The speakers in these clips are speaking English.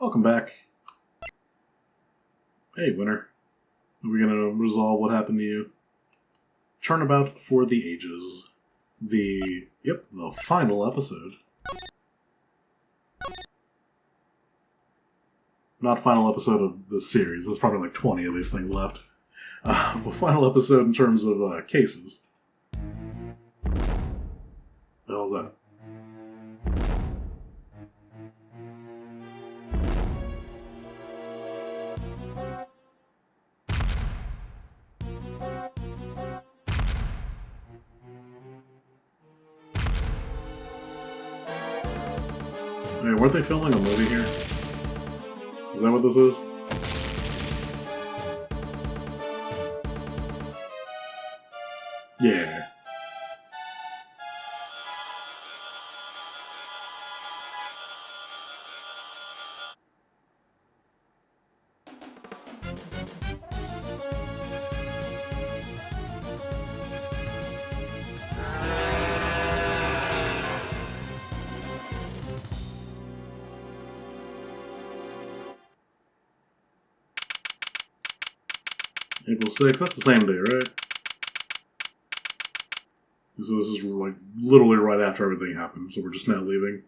Welcome back. Hey, winner. Are we gonna resolve what happened to you? Turnabout for the ages. The final episode. Not final episode of the series. There's probably like 20 of these things left. The final episode in terms of cases. What the hell's that? Hey, weren't they filming a movie here? Is that what this is? Yeah. April 6th, that's the same day, right? So this is like literally right after everything happened, so we're just now leaving.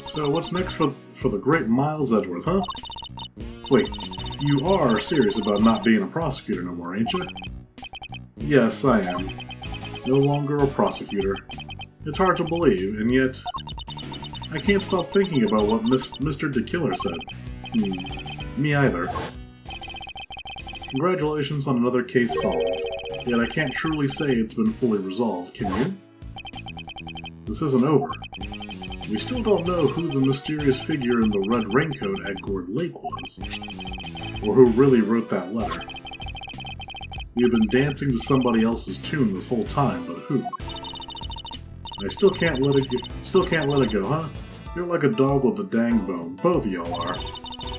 So what's next for the great Miles Edgeworth, huh? Wait, you are serious about not being a prosecutor no more, ain't you? Yes, I am. No longer a prosecutor. It's hard to believe, and yet I can't stop thinking about what Mr. DeKiller said. Me either. Congratulations on another case solved, yet I can't truly say it's been fully resolved, can you? This isn't over. We still don't know who the mysterious figure in the red raincoat at Gourd Lake was, or who really wrote that letter. We have been dancing to somebody else's tune this whole time, but who? I still can't let it go, huh? You're like a dog with a dang bone, both of y'all are.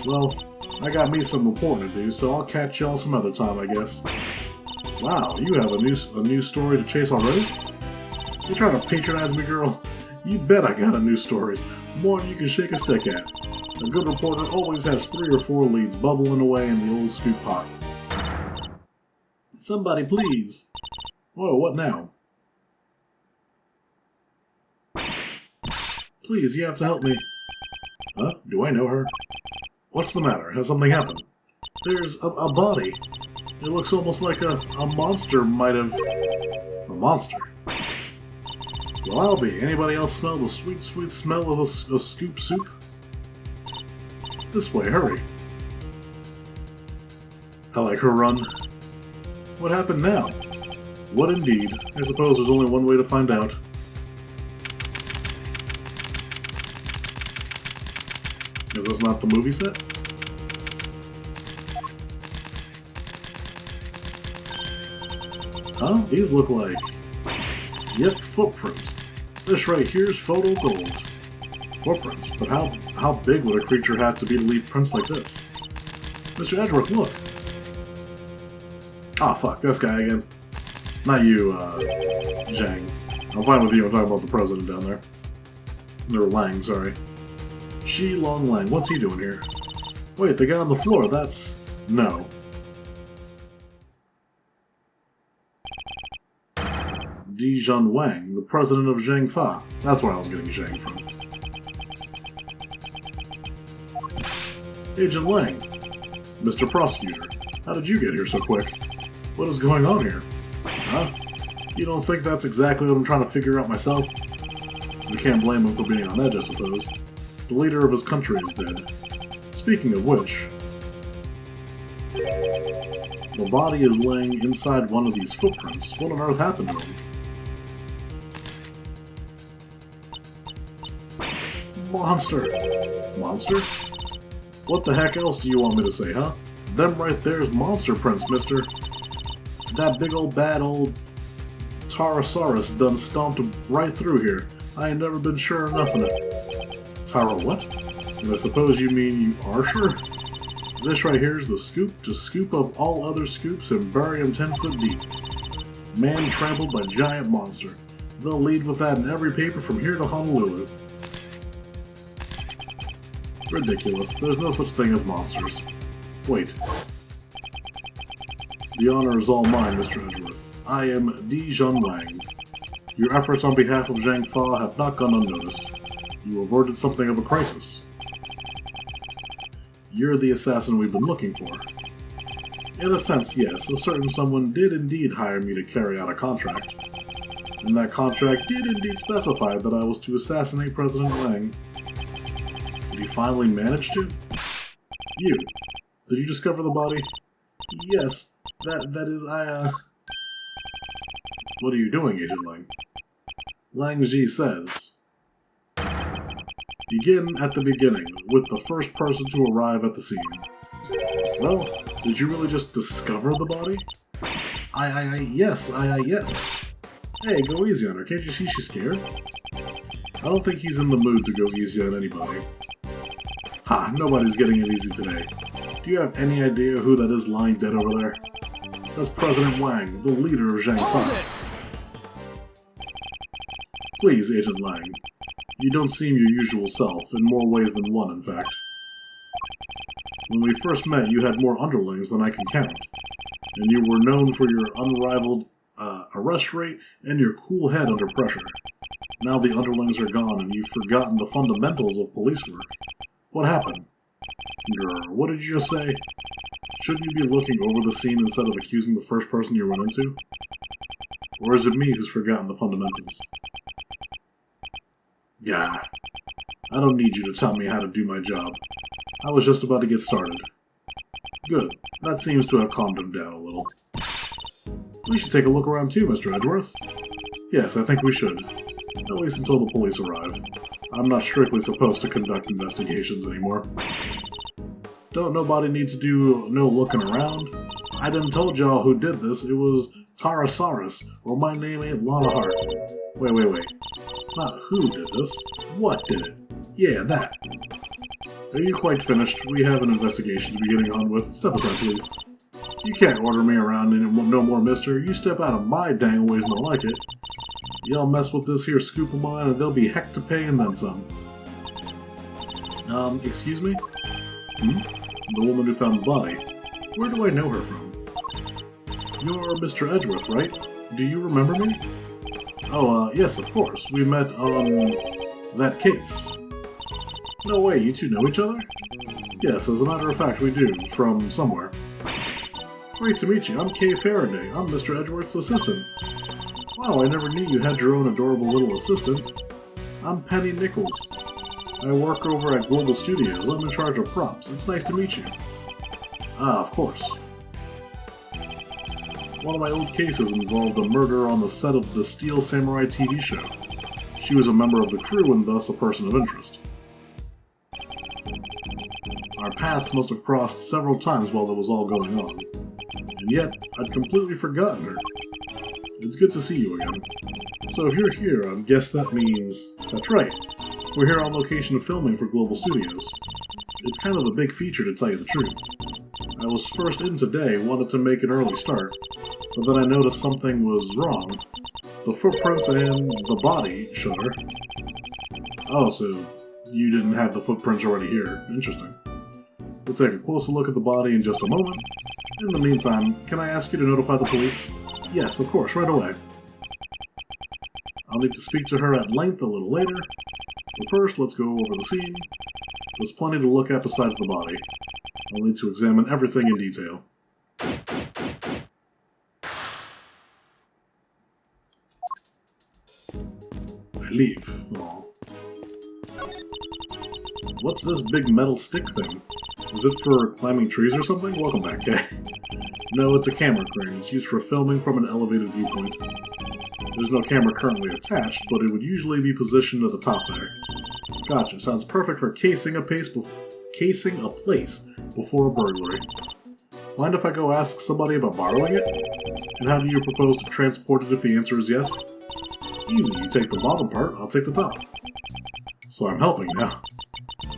Well, I got me some reporting to do, so I'll catch y'all some other time, I guess. Wow, you have a new story to chase already? You trying to patronize me, girl? You bet I got a new story. More than you can shake a stick at. A good reporter always has 3 or 4 leads bubbling away in the old scoop pot. Somebody please. Whoa, what now? Please, you have to help me. Huh? Do I know her? What's the matter? Has something happened? There's a body. It looks almost like a monster might have... A monster? Well, I'll be. Anybody else smell the sweet, sweet smell of a scoop soup? This way, hurry. I like her run. What happened now? What indeed? I suppose there's only one way to find out. Is this not the movie set? Huh? These look like... Yep, footprints. This right here's photo gold. Footprints? But how big would a creature have to be to leave prints like this? Mr. Edgeworth, look! Ah, fuck, this guy again. Not you, Zhang. I'm fine with you, I'm talking about the president down there. Or Lang, sorry. Shi Long Lang, what's he doing here? Wait, the guy on the floor, that's... No. Dijun Wang, the president of Zhang Fa. That's where I was getting Zhang from. Agent Lang. Mr. Prosecutor. How did you get here so quick? What is going on here? Huh? You don't think that's exactly what I'm trying to figure out myself? We can't blame him for being on edge, I suppose. The leader of his country is dead. Speaking of which... The body is laying inside one of these footprints. What on earth happened to him? Monster! Monster? What the heck else do you want me to say, huh? Them right there's monster prints, mister. That big old bad old Pterosaurus done stomped right through here. I ain't never been sure of nothing. Tyra what? And I suppose you mean you are sure? This right here's the scoop to scoop up all other scoops and bury 'em 10 foot deep. Man trampled by giant monster. They'll lead with that in every paper from here to Honolulu. Ridiculous. There's no such thing as monsters. Wait. The honor is all mine, Mr. Edgeworth. I am Dijon Wang. Your efforts on behalf of Zhang Fa have not gone unnoticed. You averted something of a crisis. You're the assassin we've been looking for. In a sense, yes, a certain someone did indeed hire me to carry out a contract. And that contract did indeed specify that I was to assassinate President Wang. Did he finally manage to? You. Did you discover the body? Yes. That is, What are you doing, Agent Lang? Lang Ji says, begin at the beginning, with the first person to arrive at the scene. Well, did you really just discover the body? Yes. Hey, go easy on her. Can't you see she's scared? I don't think he's in the mood to go easy on anybody. Ha, nobody's getting it easy today. Do you have any idea who that is lying dead over there? That's President Wang, the leader of Zhang Fa. Please, Agent Lang. You don't seem your usual self, in more ways than one, in fact. When we first met, you had more underlings than I can count, and you were known for your unrivaled arrest rate and your cool head under pressure. Now the underlings are gone, and you've forgotten the fundamentals of police work. What happened? Grr, what did you just say? Shouldn't you be looking over the scene instead of accusing the first person you run into? Or is it me who's forgotten the fundamentals? Yeah, I don't need you to tell me how to do my job. I was just about to get started. Good, that seems to have calmed him down a little. We should take a look around too, Mr. Edgeworth. Yes, I think we should. At least until the police arrive. I'm not strictly supposed to conduct investigations anymore. Don't nobody need to do no looking around. I done told y'all who did this. It was Tarasaurus, or my name ain't Lana Hart. Wait. Not who did this. What did it? Yeah, that. Are you quite finished? We have an investigation to be getting on with. Step aside, please. You can't order me around no more, mister. You step out of my dang ways more like it. Y'all mess with this here scoop of mine and there'll be heck to pay and then some. Excuse me? The woman who found the body. Where do I know her from? You're Mr. Edgeworth, right? Do you remember me? Oh, yes, of course. We met on that case. No way, you two know each other? Yes, as a matter of fact, we do, from somewhere. Great to meet you. I'm Kay Faraday. I'm Mr. Edgeworth's assistant. Wow, I never knew you had your own adorable little assistant. I'm Penny Nichols. I work over at Global Studios. I'm in charge of props. It's nice to meet you. Ah, of course. One of my old cases involved a murder on the set of the Steel Samurai TV show. She was a member of the crew and thus a person of interest. Our paths must have crossed several times while that was all going on. And yet, I'd completely forgotten her. It's good to see you again. So if you're here, I guess that means... That's right. We're here on location filming for Global Studios. It's kind of a big feature to tell you the truth. I was first in today, wanted to make an early start, but then I noticed something was wrong. The footprints and the body, sure. Oh, so you didn't have the footprints already here. Interesting. We'll take a closer look at the body in just a moment. In the meantime, can I ask you to notify the police? Yes, of course, right away. I'll need to speak to her at length a little later. But first, let's go over the scene. There's plenty to look at besides the body. I'll need to examine everything in detail. I leave. Aww. What's this big metal stick thing? Is it for climbing trees or something? Welcome back, Kay. No, it's a camera crane. It's used for filming from an elevated viewpoint. There's no camera currently attached, but it would usually be positioned at the top there. Gotcha. Sounds perfect for casing a place before a burglary. Mind if I go ask somebody about borrowing it? And how do you propose to transport it if the answer is yes? Easy. You take the bottom part, I'll take the top. So I'm helping now.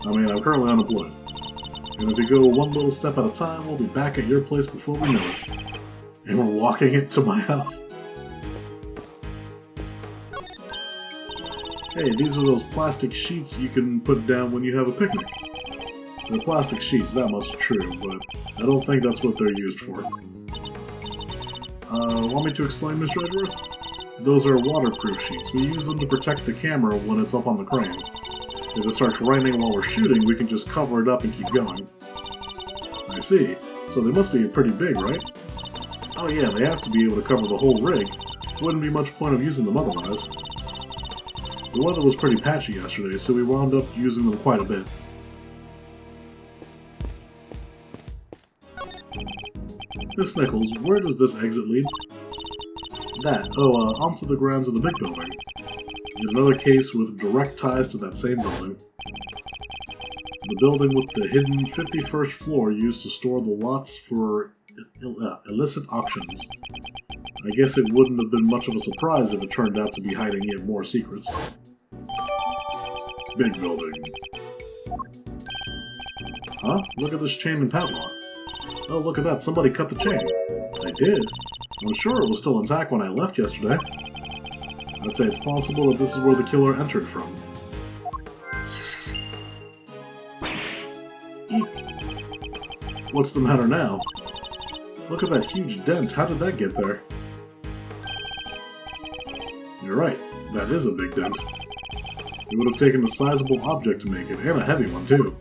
I mean, I'm currently unemployed. And if we go one little step at a time, we'll be back at your place before we know it. And we're walking it to my house. Hey, these are those plastic sheets you can put down when you have a picnic. They're plastic sheets, that much is true, but I don't think that's what they're used for. Want me to explain, Mr. Edgeworth? Those are waterproof sheets. We use them to protect the camera when it's up on the crane. If it starts raining while we're shooting, we can just cover it up and keep going. I see. So they must be pretty big, right? Oh yeah, they have to be able to cover the whole rig. Wouldn't be much point of using them otherwise. The weather was pretty patchy yesterday, so we wound up using them quite a bit. Miss Nichols, where does this exit lead? Onto the grounds of the big building. Yet another case with direct ties to that same building. The building with the hidden 51st floor used to store the lots for illicit auctions. I guess it wouldn't have been much of a surprise if it turned out to be hiding yet more secrets. Big building. Huh? Look at this chain and padlock. Oh, look at that. Somebody cut the chain. They did. I'm sure it was still intact when I left yesterday. I'd say it's possible that this is where the killer entered from. Eek! What's the matter now? Look at that huge dent. How did that get there? You're right. That is a big dent. It would have taken a sizable object to make it, and a heavy one, too.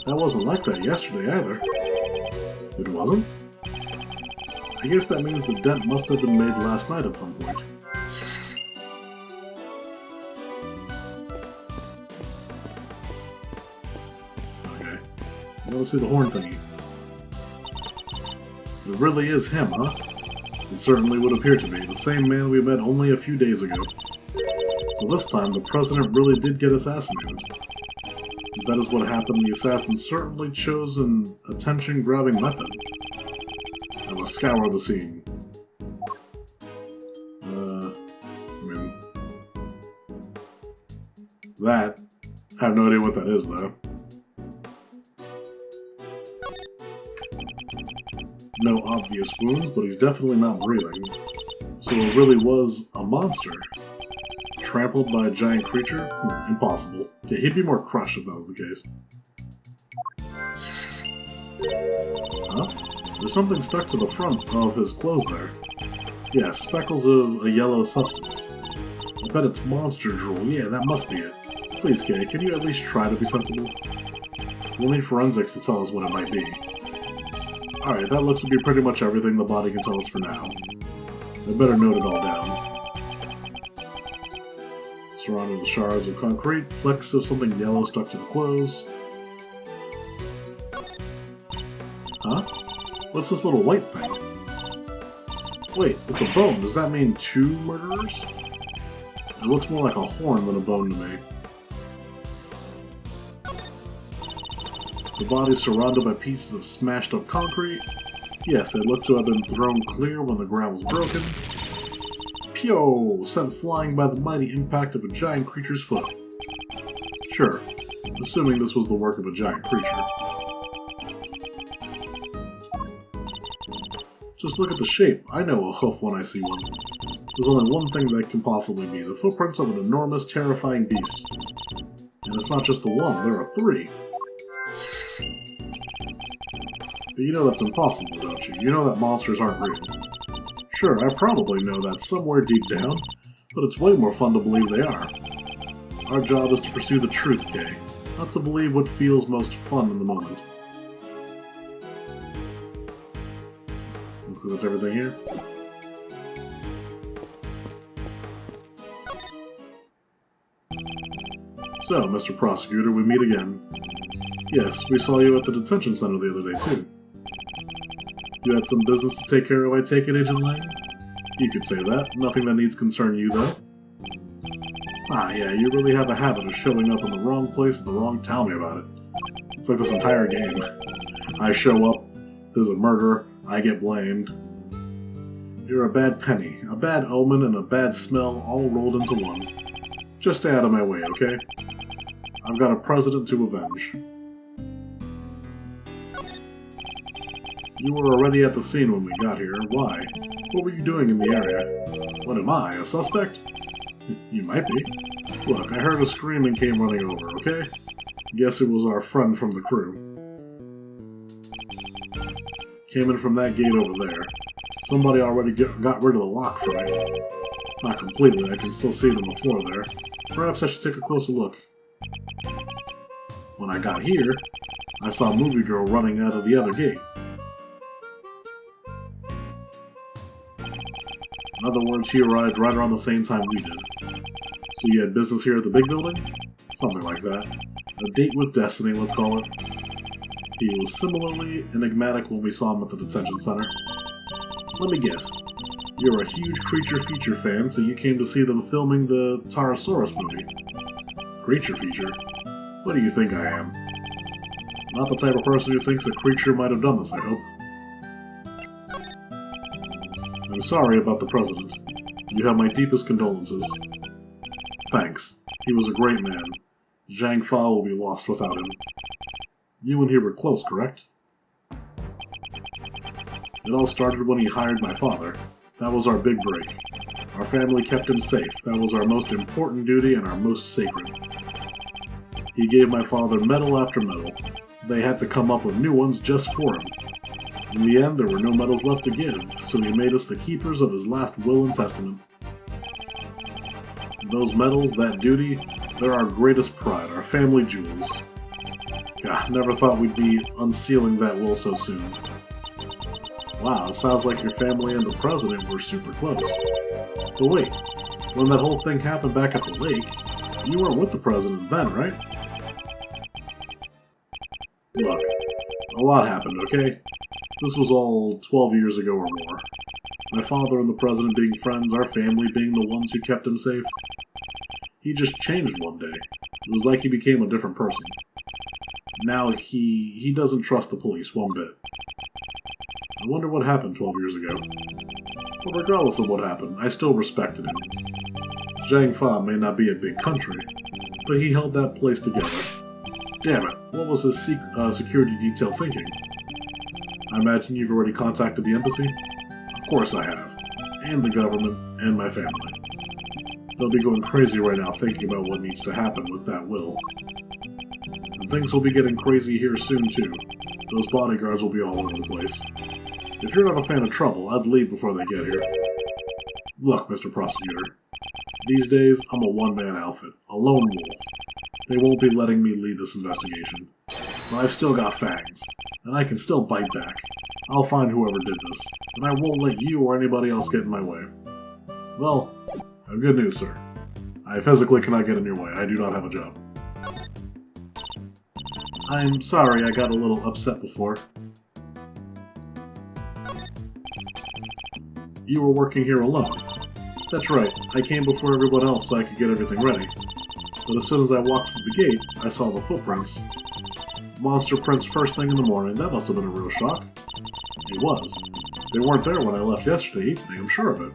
That wasn't like that yesterday, either. It wasn't? I guess that means the dent must have been made last night at some point. Okay. I want to see the horn thingy. It really is him, huh? It certainly would appear to be. The same man we met only a few days ago. So this time, the president really did get assassinated. If that is what happened, the assassin certainly chose an attention-grabbing method. I must scour the scene. That. I have no idea what that is, though. No obvious wounds, but he's definitely not breathing. So it really was a monster. Trampled by a giant creature? Impossible. Yeah, he'd be more crushed if that was the case. Huh? There's something stuck to the front of his clothes there. Yeah, speckles of a yellow substance. I bet it's monster drool. Yeah, that must be it. Please, Kay, can you at least try to be sensible? We'll need forensics to tell us what it might be. Alright, that looks to be pretty much everything the body can tell us for now. I better note it all down. Surrounded with shards of concrete, flecks of something yellow stuck to the clothes. Huh? What's this little white thing? Wait, it's a bone. Does that mean 2 murderers? It looks more like a horn than a bone to me. The body's surrounded by pieces of smashed up concrete. Yes, they look to have been thrown clear when the ground was broken. Pyo! Sent flying by the mighty impact of a giant creature's foot. Sure, assuming this was the work of a giant creature. Just look at the shape. I know a hoof when I see one. There's only one thing that can possibly be, the footprints of an enormous, terrifying beast. And it's not just the one, there are 3. But you know that's impossible, don't you? You know that monsters aren't real. Sure, I probably know that somewhere deep down, but it's way more fun to believe they are. Our job is to pursue the truth, Kay, not to believe what feels most fun in the moment. So that's everything here? So, Mr. Prosecutor, we meet again. Yes, we saw you at the detention center the other day, too. You had some business to take care of, I take it, Agent Lang? You could say that. Nothing that needs concern you, though. Ah, yeah, you really have a habit of showing up in the wrong place at the wrong... Tell me about it. It's like this entire game. I show up, there's a murder, I get blamed. You're a bad penny, a bad omen, and a bad smell all rolled into one. Just stay out of my way, okay? I've got a president to avenge. You were already at the scene when we got here. Why? What were you doing in the area? What am I, a suspect? You might be. Look, I heard a scream and came running over, okay? Guess it was our friend from the crew. Came in from that gate over there. Somebody already got rid of the lock for me. Not completely, I can still see it on the floor there. Perhaps I should take a closer look. When I got here, I saw Movie Girl running out of the other gate. In other words, he arrived right around the same time we did. So you had business here at the big building? Something like that. A date with destiny, let's call it. He was similarly enigmatic when we saw him at the detention center. Let me guess. You're a huge Creature Feature fan, so you came to see them filming the Pterosaurus movie. Creature Feature? What do you think I am? Not the type of person who thinks a creature might have done this, I hope. I'm sorry about the president. You have my deepest condolences. Thanks. He was a great man. Zhang Fa will be lost without him. You and he were close, correct? It all started when he hired my father. That was our big break. Our family kept him safe. That was our most important duty and our most sacred. He gave my father medal after medal. They had to come up with new ones just for him. In the end, there were no medals left to give, so he made us the keepers of his last will and testament. Those medals, that duty, they're our greatest pride, our family jewels. God, never thought we'd be unsealing that will so soon. Wow, it sounds like your family and the president were super close. But wait, when that whole thing happened back at the lake, you weren't with the president then, right? Look, a lot happened, okay? This was all 12 years ago or more. My father and the president being friends, our family being the ones who kept him safe. He just changed one day. It was like he became a different person. Now he doesn't trust the police one bit. I wonder what happened 12 years ago. But regardless of what happened, I still respected him. Zhang Fa may not be a big country, but he held that place together. Damn it, what was his security detail thinking? I imagine you've already contacted the embassy? Of course I have. And the government, and my family. They'll be going crazy right now thinking about what needs to happen with that will. And things will be getting crazy here soon too. Those bodyguards will be all over the place. If you're not a fan of trouble, I'd leave before they get here. Look, Mr. Prosecutor. These days, I'm a one-man outfit. A lone wolf. They won't be letting me lead this investigation. But I've still got fangs, and I can still bite back. I'll find whoever did this, and I won't let you or anybody else get in my way. Well, I have good news, sir. I physically cannot get in your way. I do not have a job. I'm sorry I got a little upset before. You were working here alone. That's right, I came before everyone else so I could get everything ready. But as soon as I walked through the gate, I saw the footprints. Monster prints first thing in the morning, that must have been a real shock. It was. They weren't there when I left yesterday evening, I'm sure of it.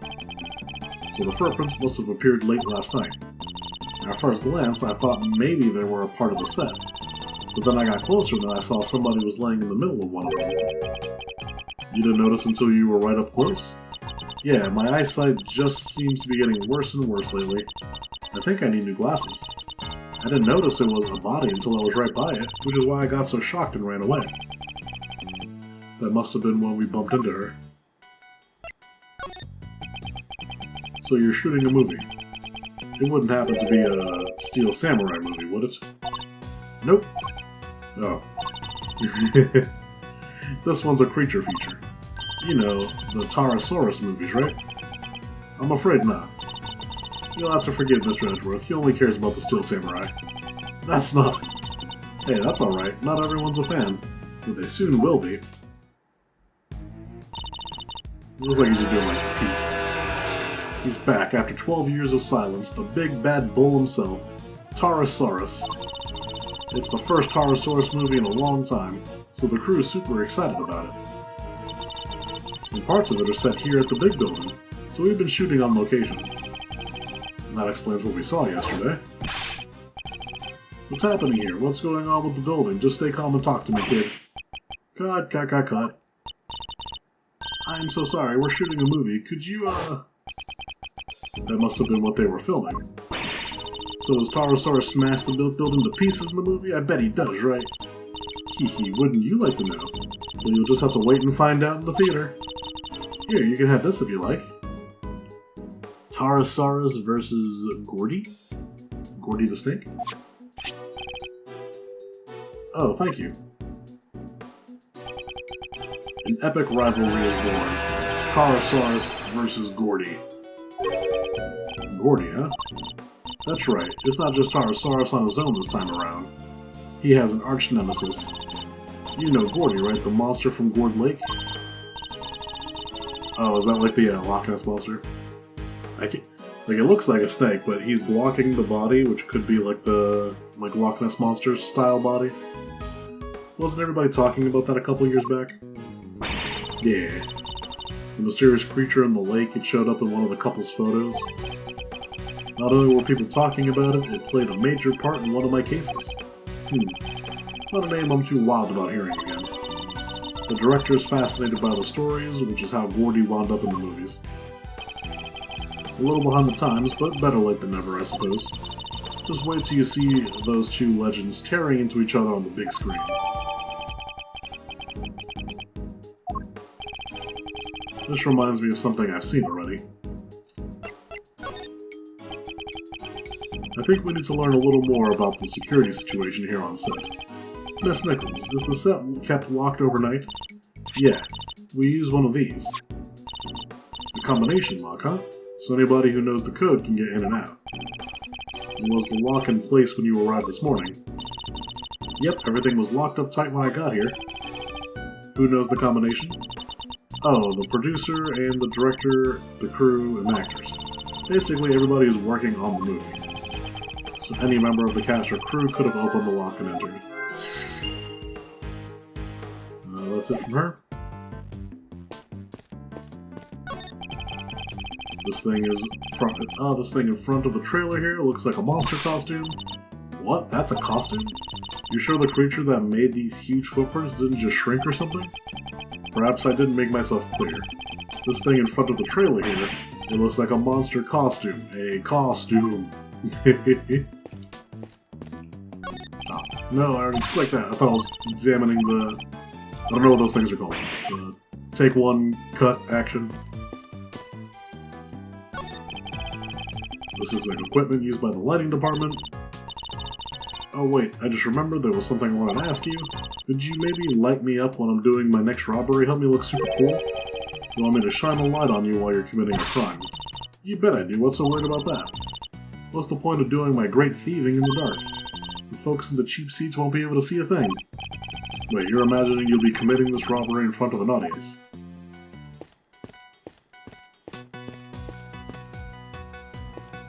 So the footprints must have appeared late last night. At first glance, I thought maybe they were a part of the set. But then I got closer and I saw somebody was laying in the middle of one of them. You didn't notice until you were right up close? Yeah, my eyesight just seems to be getting worse and worse lately. I think I need new glasses. I didn't notice it was a body until I was right by it, which is why I got so shocked and ran away. That must have been when we bumped into her. So you're shooting a movie. It wouldn't happen to be a Steel Samurai movie, would it? Nope. Oh. This one's a creature feature. You know, the Pterosaurus movies, right? I'm afraid not. You'll have to forgive Mr. Edgeworth, he only cares about the Steel Samurai. That's not... Hey, that's alright, not everyone's a fan. But they soon will be. Looks like he's just doing like peace. He's back after 12 years of silence, the big bad bull himself, Pterosaurus. It's the first Pterosaurus movie in a long time, so the crew is super excited about it. And parts of it are set here at the big building, so we've been shooting on location. And that explains what we saw yesterday. What's happening here? What's going on with the building? Just stay calm and talk to me, kid. Cut, cut, cut, cut. I'm so sorry, we're shooting a movie. Could you, That must have been what they were filming. So does Tarosaurus smash the building to pieces in the movie? I bet he does, right? Hee, wouldn't you like to know? Well, you'll just have to wait and find out in the theater. Here, you can have this if you like. Tarosaurus versus Gordy? Gordy the Snake? Oh, thank you. An epic rivalry is born. Tarosaurus versus Gordy. Gordy, huh? That's right, it's not just Tarosaurus on his own this time around. He has an arch-nemesis. You know Gordy, right? The monster from Gord Lake? Oh, is that like the Loch Ness monster? Like, it looks like a snake, but he's blocking the body, which could be like the Loch Ness monster style body. Wasn't everybody talking about that a couple years back? Yeah. The mysterious creature in the lake, it showed up in one of the couple's photos. Not only were people talking about it, it played a major part in one of my cases. Not a name I'm too wild about hearing again. The director's fascinated by the stories, which is how Gordy wound up in the movies. A little behind the times, but better late than never, I suppose. Just wait till you see those two legends tearing into each other on the big screen. This reminds me of something I've seen already. I think we need to learn a little more about the security situation here on set. Miss Nichols, is the set kept locked overnight? Yeah, we use one of these. The combination lock, huh? So anybody who knows the code can get in and out. And was the lock in place when you arrived this morning? Yep, everything was locked up tight when I got here. Who knows the combination? Oh, the producer and the director, the crew, and actors. Basically everybody who's working on the movie. So any member of the cast or crew could have opened the lock and entered. That's it from her. This thing in front of the trailer here looks like a monster costume. What? That's a costume? You sure the creature that made these huge footprints didn't just shrink or something? Perhaps I didn't make myself clear. This thing in front of the trailer here, it looks like a monster costume. A costume. Oh, no, I already clicked that. I thought I was examining the... I don't know what those things are called. The take one, cut action. This looks like equipment used by the lighting department. Oh wait, I just remembered there was something I wanted to ask you. Could you maybe light me up when I'm doing my next robbery? Help me look super cool? You want me to shine a light on you while you're committing a crime? You bet I do. What's so weird about that? What's the point of doing my great thieving in the dark? The folks in the cheap seats won't be able to see a thing. Wait, you're imagining you'll be committing this robbery in front of an audience?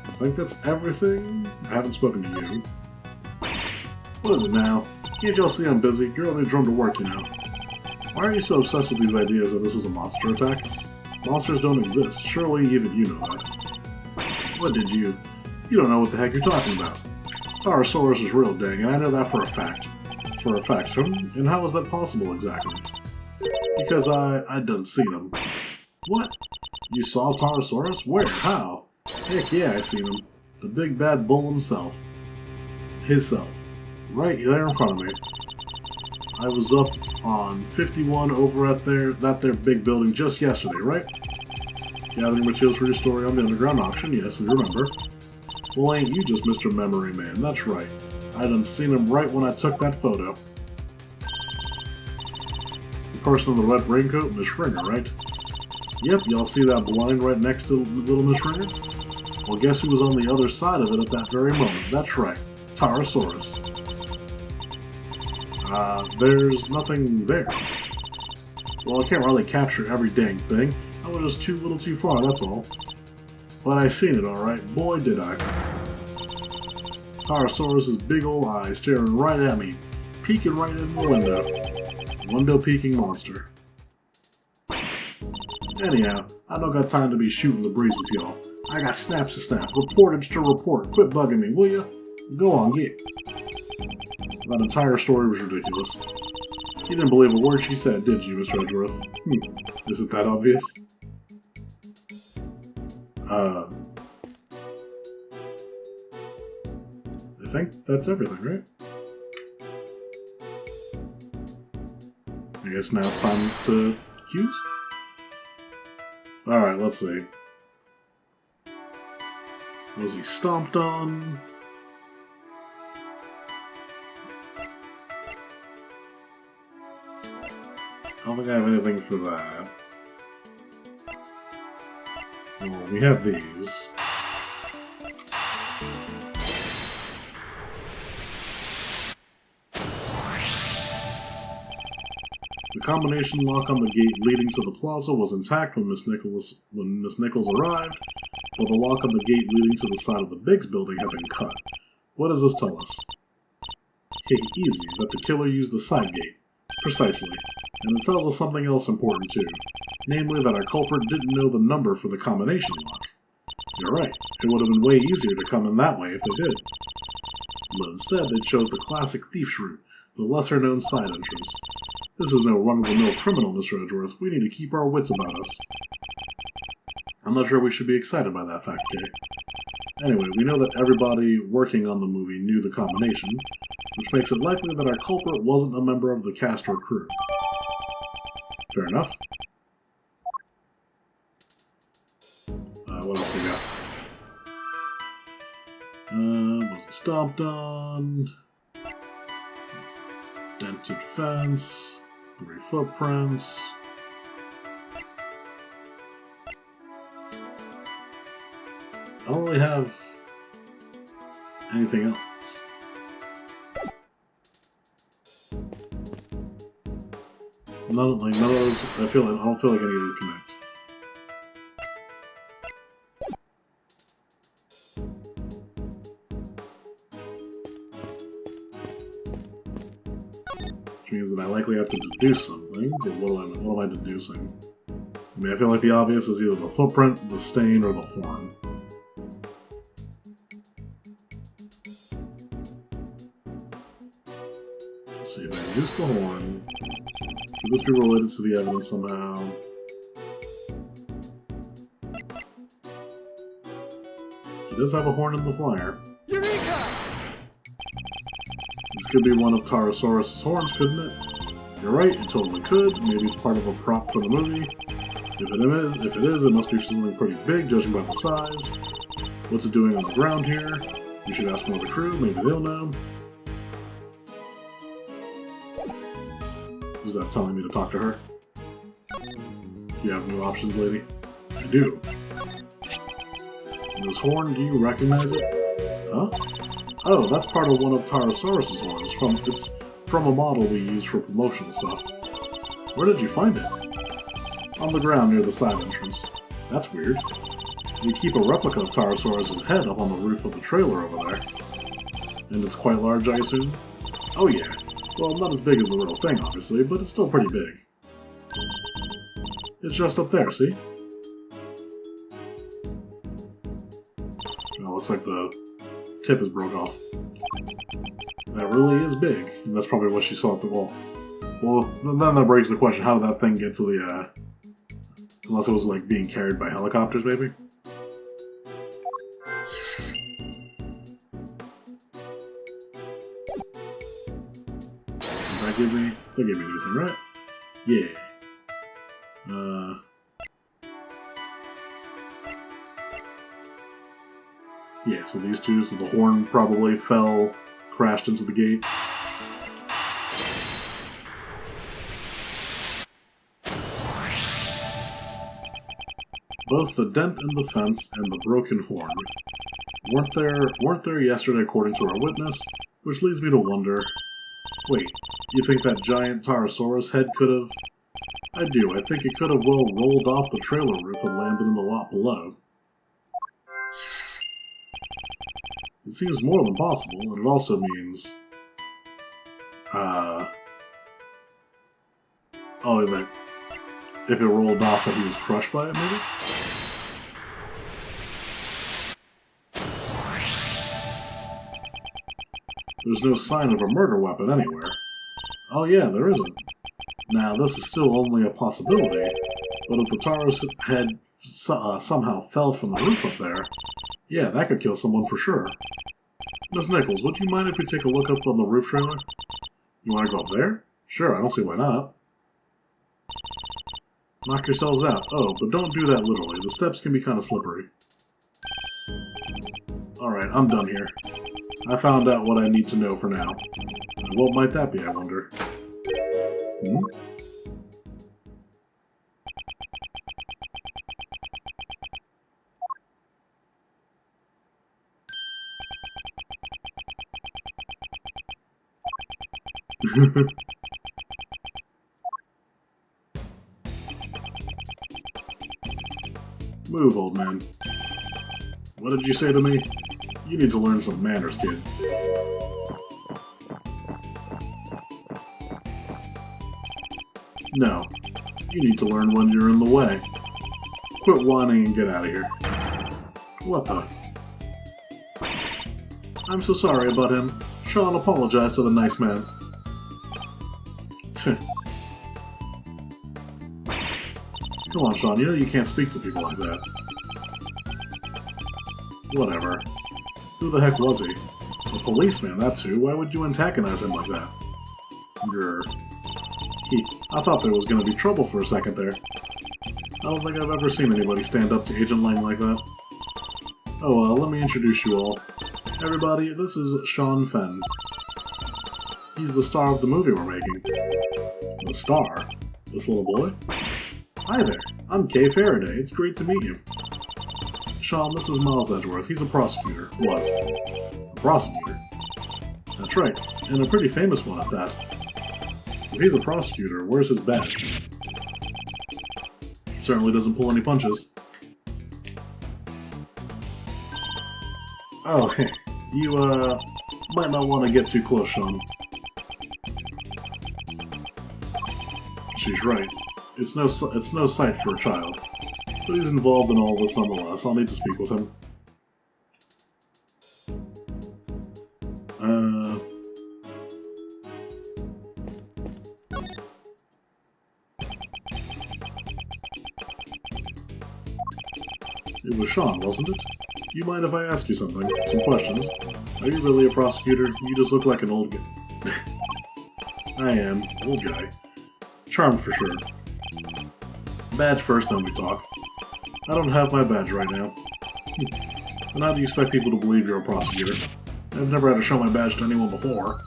I think that's everything. I haven't spoken to you. What is it now? Can't y'all see I'm busy? You're only drum to work, you know. Why are you so obsessed with these ideas that this was a monster attack? Monsters don't exist. Surely even you know that. What did you? You don't know what the heck you're talking about. Tarosaurus is real, dang, and I know that for a fact. For a fact, and how is that possible exactly? Because I done seen him. What? You saw Tarosaurus? Where? How? Heck yeah, I seen him. The big bad bull himself. Hisself. Right there in front of me. I was up on 51 over at that there big building just yesterday, right? Gathering materials for your story on the underground auction, yes, we remember. Well, ain't you just Mr. Memory Man, that's right. I done seen him right when I took that photo. The person in the red raincoat, Miss Ringer, right? Yep, y'all see that blind right next to little Miss Ringer? Well, guess who was on the other side of it at that very moment? That's right, Tarosaurus. There's nothing there. Well, I can't really capture every dang thing. I was just too little too far, that's all. But I seen it alright, boy did I. Tarosaurus' big ol' eyes staring right at me, peeking right in the window. Window-peeking monster. Anyhow, I don't got time to be shooting the breeze with y'all. I got snaps to snap, reportage to report. Quit bugging me, will ya? Go on, get. That entire story was ridiculous. You didn't believe a word she said, did you, Mr. Edgeworth? Is it that obvious? I think that's everything, right? I guess now it's time to cues? Alright, let's see. Was he stomped on? I don't think I have anything for that. Well, we have these. The combination lock on the gate leading to the plaza was intact when Miss Nichols arrived, but the lock on the gate leading to the side of the Biggs building had been cut. What does this tell us? Hey, easy, that the killer used the side gate. Precisely. And it tells us something else important too. Namely that our culprit didn't know the number for the combination lock. You're right, it would have been way easier to come in that way if they did. But instead they chose the classic thief's route, the lesser-known side entrance. This is no run-of-the-mill criminal, Mr. Edgeworth. We need to keep our wits about us. I'm not sure we should be excited by that fact, Kay. Anyway, we know that everybody working on the movie knew the combination, which makes it likely that our culprit wasn't a member of the cast or crew. Fair enough. What else we got? Was it stomped on? Dented fence. 3 footprints. I don't really have anything else. None of those. I don't feel like any of these connect. Which means that I likely have to deduce something. But what am I deducing? I mean, I feel like the obvious is either the footprint, the stain, or the horn. Let's see if I deduce the horn. Could this be related to the evidence somehow? He does have a horn in the flyer. Eureka! This could be one of Tarosaurus' horns, couldn't it? You're right, it totally could. Maybe it's part of a prop for the movie. If it is, it must be something pretty big, judging by the size. What's it doing on the ground here? You should ask one of the crew, maybe they'll know. Is that telling me to talk to her? You have new options, lady? I do. And this horn, do you recognize it? Huh? Oh, that's part of one of Tarosaurus' horns. It's from a model we use for promotional stuff. Where did you find it? On the ground near the side entrance. That's weird. We keep a replica of Tarosaurus' head up on the roof of the trailer over there. And it's quite large, I assume? Oh yeah. Well, not as big as the real thing, obviously, but it's still pretty big. It's just up there, see? Oh, looks like the tip is broke off. That really is big, and that's probably what she saw at the wall. Well, then that breaks the question, how did that thing get to the, unless it was, like, being carried by helicopters, maybe? That gave me anything, right? Yeah. Yeah, so these two, so the horn probably fell, crashed into the gate. Both the dent in the fence and the broken horn weren't there yesterday according to our witness, which leads me to wonder, wait, you think that giant Tarosaurus head could have... I do, I think it could have well rolled off the trailer roof and landed in the lot below. It seems more than possible, and it also means... oh, that if it rolled off that he was crushed by it, maybe? There's no sign of a murder weapon anywhere. Oh yeah, there isn't. Now, this is still only a possibility, but if the Taros head somehow fell from the roof up there, yeah, that could kill someone for sure. Miss Nichols, would you mind if we take a look up on the roof trailer? You want to go up there? Sure, I don't see why not. Knock yourselves out. Oh, but don't do that literally. The steps can be kind of slippery. Alright, I'm done here. I found out what I need to know for now. And what might that be, I wonder? Hmm? Move, old man. What did you say to me? You need to learn some manners, kid. No. You need to learn when you're in the way. Quit whining and get out of here. What the? I'm so sorry about him. Sean apologized to the nice man. Come on, Sean, you know you can't speak to people like that. Whatever. Who the heck was he? A policeman, that's who. Why would you antagonize him like that? Grr. I thought there was going to be trouble for a second there. I don't think I've ever seen anybody stand up to Agent Lang like that. Oh, let me introduce you all. Everybody, this is Sean Fenn. He's the star of the movie we're making. The star? This little boy? Hi there, I'm Kay Faraday. It's great to meet you. Sean, this is Miles Edgeworth. He's a prosecutor. Was. A prosecutor? That's right, and a pretty famous one at that. If he's a prosecutor, where's his badge? He certainly doesn't pull any punches. Oh, hey, you, might not want to get too close, Sean. She's right. It's no sight for a child. But he's involved in all this nonetheless. I'll need to speak with him. It was Sean, wasn't it? You mind if I ask you something? Some questions? Are you really a prosecutor? You just look like an old guy. I am. Old guy. Charmed for sure. Badge first, then we talk. I don't have my badge right now. And how do you expect people to believe you're a prosecutor? I've never had to show my badge to anyone before.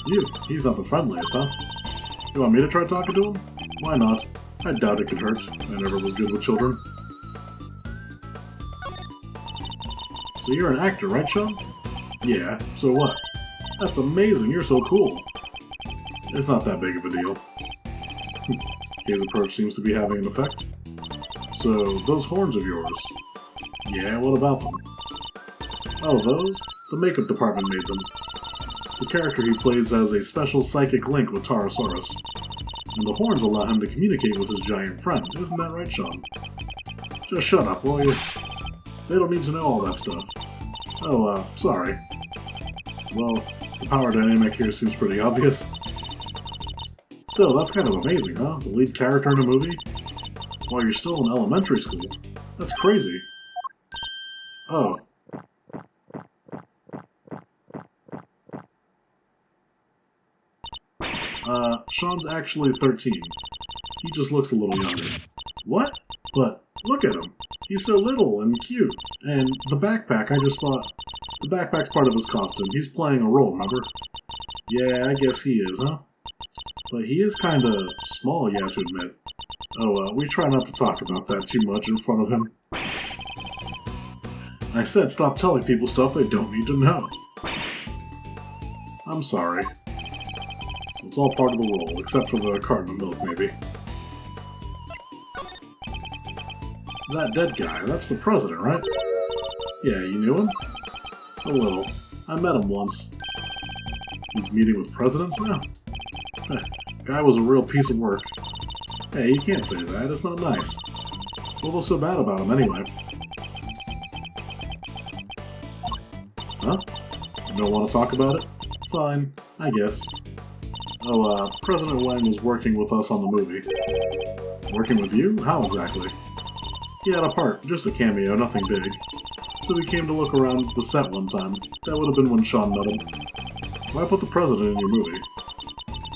You? He's not the friendliest, huh? You want me to try talking to him? Why not? I doubt it could hurt. I never was good with children. So you're an actor, right, Sean? Yeah, so what? That's amazing, you're so cool. It's not that big of a deal. Kay's approach seems to be having an effect. So, those horns of yours. Yeah, what about them? Oh, those? The makeup department made them. The character he plays has a special psychic link with Tarasaurus. And the horns allow him to communicate with his giant friend. Isn't that right, Sean? Just shut up, will you? They don't need to know all that stuff. Oh, sorry. Well, the power dynamic here seems pretty obvious. Still, that's kind of amazing, huh? The lead character in a movie? While you're still in elementary school. That's crazy. Oh. Sean's actually 13. He just looks a little younger. What? But look at him. He's so little and cute. And the backpack, I just thought... The backpack's part of his costume. He's playing a role, remember? Yeah, I guess he is, huh? But he is kinda small, you have to admit. Oh, we try not to talk about that too much in front of him. I said stop telling people stuff they don't need to know. I'm sorry. So it's all part of the role, except for the carton of milk, maybe. That dead guy, that's the president, right? Yeah, you knew him? A little. I met him once. He's meeting with presidents now? Guy was a real piece of work. Hey, you can't say that, it's not nice. What was so bad about him anyway? Huh? You don't want to talk about it? Fine, I guess. Oh, President Wang was working with us on the movie. Working with you? How exactly? He had a part, just a cameo, nothing big. said he came to look around the set one time. That would have been when Sean met him. Why put the president in your movie?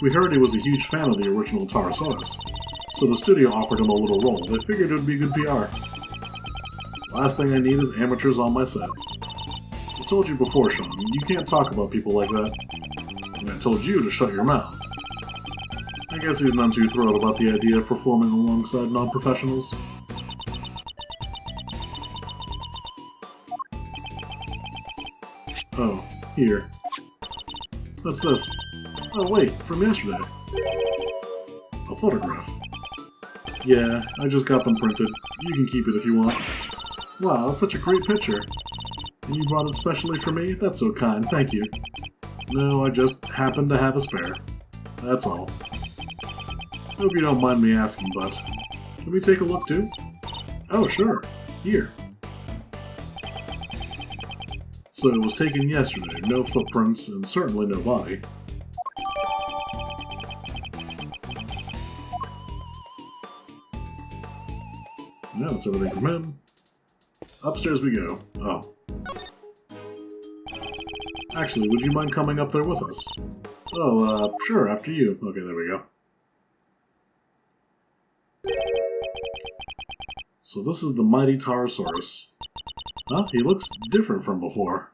We heard he was a huge fan of the original Tarasaurus, so the studio offered him a little role. They figured it would be good PR. Last thing I need is amateurs on my set. I told you before, Sean, you can't talk about people like that. And I told you to shut your mouth. I guess he's none too thrilled about the idea of performing alongside non-professionals. Oh, here. What's this? Oh wait, from yesterday. A photograph. Yeah, I just got them printed. You can keep it if you want. Wow, that's such a great picture. And you brought it specially for me? That's so kind, thank you. No, I just happened to have a spare. That's all. Hope you don't mind me asking, but can we take a look too? Oh, sure. Here. So it was taken yesterday, no footprints, and certainly no body. Yeah, that's everything from him. Upstairs we go. Oh. Actually, would you mind coming up there with us? Oh, sure, after you. Okay, there we go. So this is the mighty Tarasaurus. Huh? He looks different from before.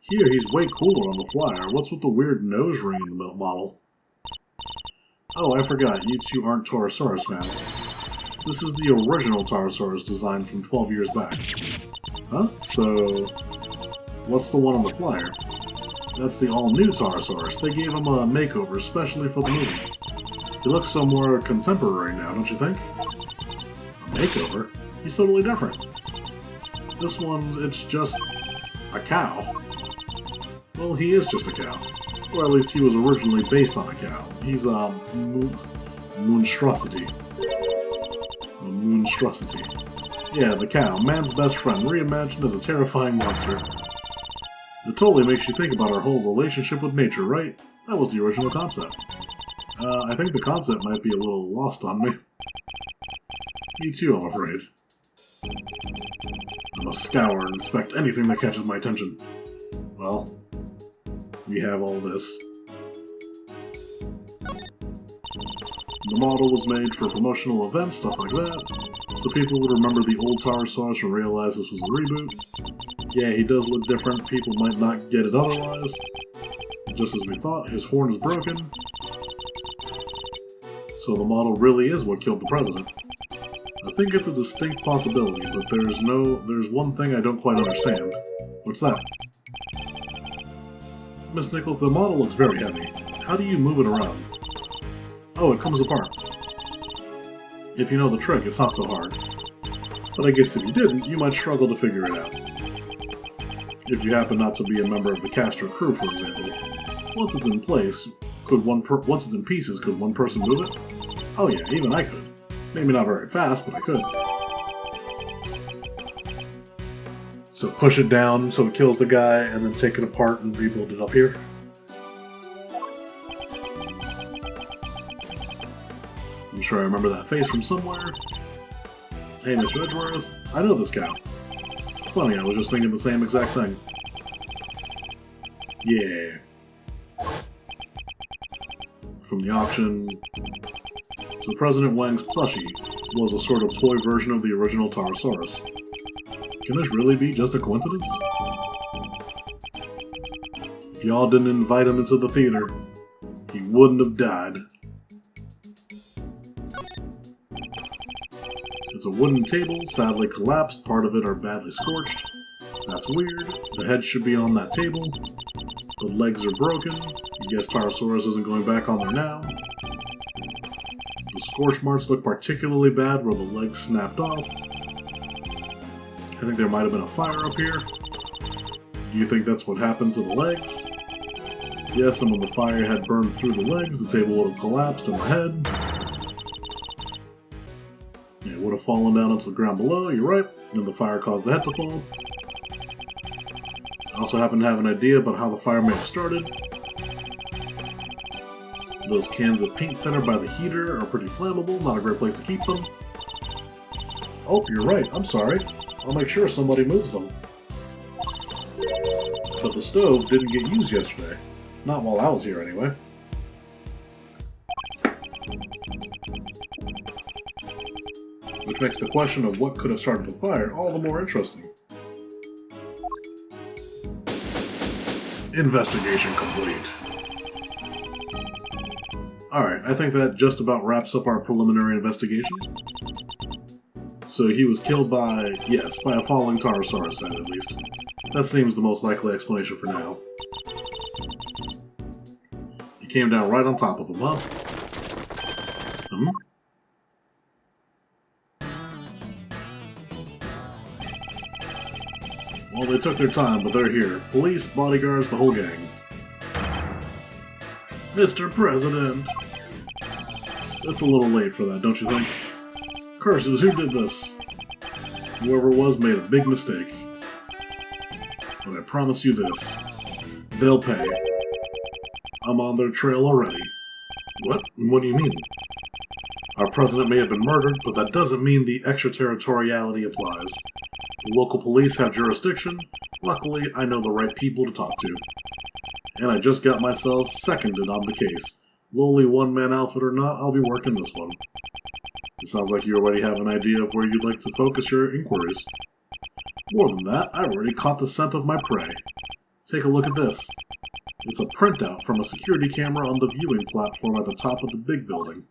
Here, he's way cooler on the flyer. What's with the weird nose ring in the model? Oh, I forgot. You two aren't Tarasaurus fans. This is the original Tarasaurus design from 12 years back. Huh? So, what's the one on the flyer? That's the all-new Tarasaurus. They gave him a makeover especially for the movie. He looks so more contemporary now, don't you think? A makeover? He's totally different. This one, it's just a cow. Well, he is just a cow. Or at least he was originally based on a cow. He's a monstrosity. A monstrosity. Yeah, the cow, man's best friend, reimagined as a terrifying monster. It totally makes you think about our whole relationship with nature, right? That was the original concept. I think the concept might be a little lost on me. Me too, I'm afraid. I must scour and inspect anything that catches my attention. Well, we have all this. The model was made for promotional events, stuff like that, so people would remember the old Tarasaurus and realize this was a reboot. Yeah, he does look different, people might not get it otherwise. Just as we thought, his horn is broken. So the model really is what killed the president. I think it's a distinct possibility, but there's one thing I don't quite understand. What's that? Miss Nichols, the model looks very heavy. How do you move it around? Oh, it comes apart. If you know the trick, it's not so hard. But I guess if you didn't, you might struggle to figure it out. If you happen not to be a member of the cast or crew, for example. Once it's in place, once it's in pieces, could one person move it? Oh yeah, even I could. Maybe not very fast, but I could. So push it down so it kills the guy, and then take it apart and rebuild it up here. I'm sure I remember that face from somewhere. Hey, Mr. Edgeworth, I know this cow. Funny, I was just thinking the same exact thing. Yeah. From the auction. So President Wang's plushie was a sort of toy version of the original Tarasaurus. Can this really be just a coincidence? If y'all didn't invite him into the theater, he wouldn't have died. It's a wooden table, sadly collapsed, part of it are badly scorched. That's weird. The head should be on that table. The legs are broken. I guess Tarasaurus isn't going back on there now. The scorch marks look particularly bad where the legs snapped off. I think there might have been a fire up here. Do you think that's what happened to the legs? Yes, and when the fire had burned through the legs, the table would have collapsed on the head. Yeah, it would have fallen down onto the ground below, you're right. Then the fire caused the head to fall. I also happen to have an idea about how the fire may have started. Those cans of paint thinner by the heater are pretty flammable, not a great place to keep them. Oh, you're right, I'm sorry. I'll make sure somebody moves them. But the stove didn't get used yesterday. Not while I was here, anyway. Which makes the question of what could have started the fire all the more interesting. Investigation complete. Alright, I think that just about wraps up our preliminary investigation. So he was killed by, yes, by a falling Taurosaurus head at least. That seems the most likely explanation for now. He came down right on top of him, huh? Well, they took their time, but they're here. Police, bodyguards, the whole gang. Mr. President! It's a little late for that, don't you think? Curses, who did this? Whoever it was made a big mistake. But I promise you this. They'll pay. I'm on their trail already. What? What do you mean? Our president may have been murdered, but that doesn't mean the extraterritoriality applies. The local police have jurisdiction. Luckily, I know the right people to talk to. And I just got myself seconded on the case. Lowly one-man outfit or not, I'll be working this one. It sounds like you already have an idea of where you'd like to focus your inquiries. More than that, I already caught the scent of my prey. Take a look at this. It's a printout from a security camera on the viewing platform at the top of the big building.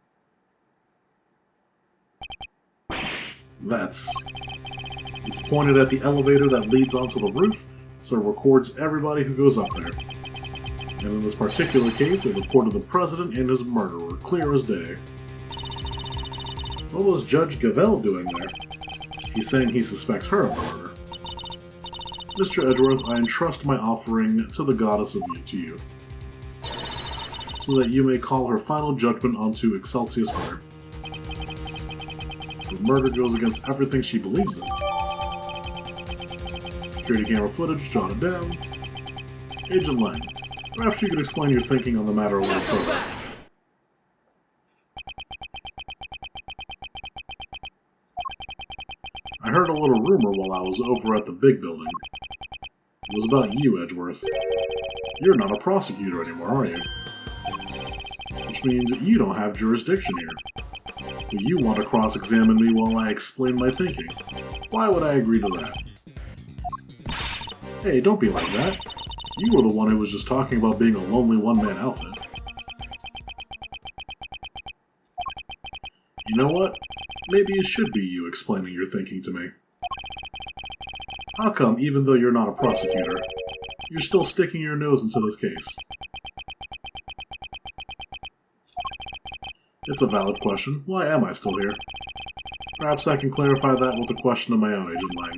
It's pointed at the elevator that leads onto the roof, so it records everybody who goes up there. And in this particular case, it reported the president and his murderer, clear as day. What was Judge Gavelle doing there? He's saying he suspects her of the murder. Mr. Edgeworth, I entrust my offering to the goddess of you, so that you may call her final judgment onto Excelsius Square. The murder goes against everything she believes in. Security camera footage jotted down. Agent Lang, perhaps you could explain your thinking on the matter a little further. I heard a little rumor while I was over at the big building. It was about you, Edgeworth. You're not a prosecutor anymore, are you? Which means you don't have jurisdiction here. But you want to cross-examine me while I explain my thinking. Why would I agree to that? Hey, don't be like that. You were the one who was just talking about being a lonely one-man outfit. You know what? Maybe it should be you explaining your thinking to me. How come, even though you're not a prosecutor, you're still sticking your nose into this case? It's a valid question. Why am I still here? Perhaps I can clarify that with a question of my own, Agent Lang.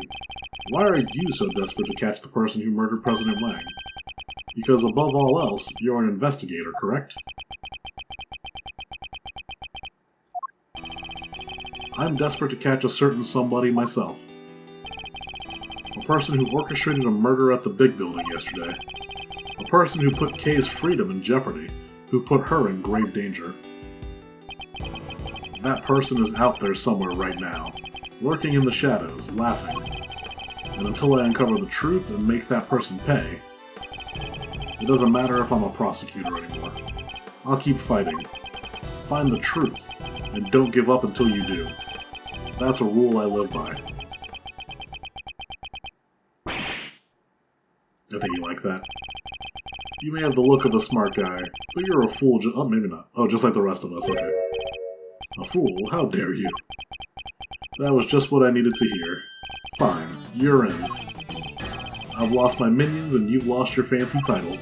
Why are you so desperate to catch the person who murdered President Lang? Because above all else, you're an investigator, correct? I'm desperate to catch a certain somebody myself. A person who orchestrated a murder at the big building yesterday. A person who put Kay's freedom in jeopardy, who put her in grave danger. That person is out there somewhere right now, lurking in the shadows, laughing. And until I uncover the truth and make that person pay, it doesn't matter if I'm a prosecutor anymore. I'll keep fighting. Find the truth, and don't give up until you do. That's a rule I live by. I think you like that. You may have the look of a smart guy, but you're a fool oh, maybe not. Oh, just like the rest of us, okay. A fool? How dare you? That was just what I needed to hear. Fine, you're in. I've lost my minions and you've lost your fancy title.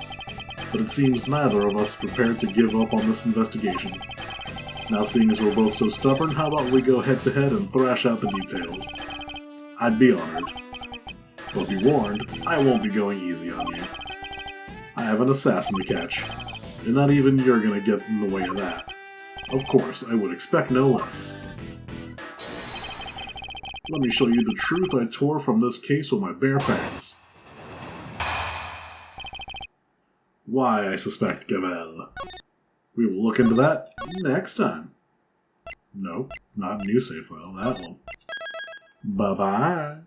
But it seems neither of us is prepared to give up on this investigation. Now seeing as we're both so stubborn, how about we go head to head and thrash out the details? I'd be honored. But be warned, I won't be going easy on you. I have an assassin to catch, and not even you're gonna get in the way of that. Of course, I would expect no less. Let me show you the truth I tore from this case with my bare fangs. Why I suspect Gavelle. We will look into that next time. Nope, not new save file, that one. Bye-bye.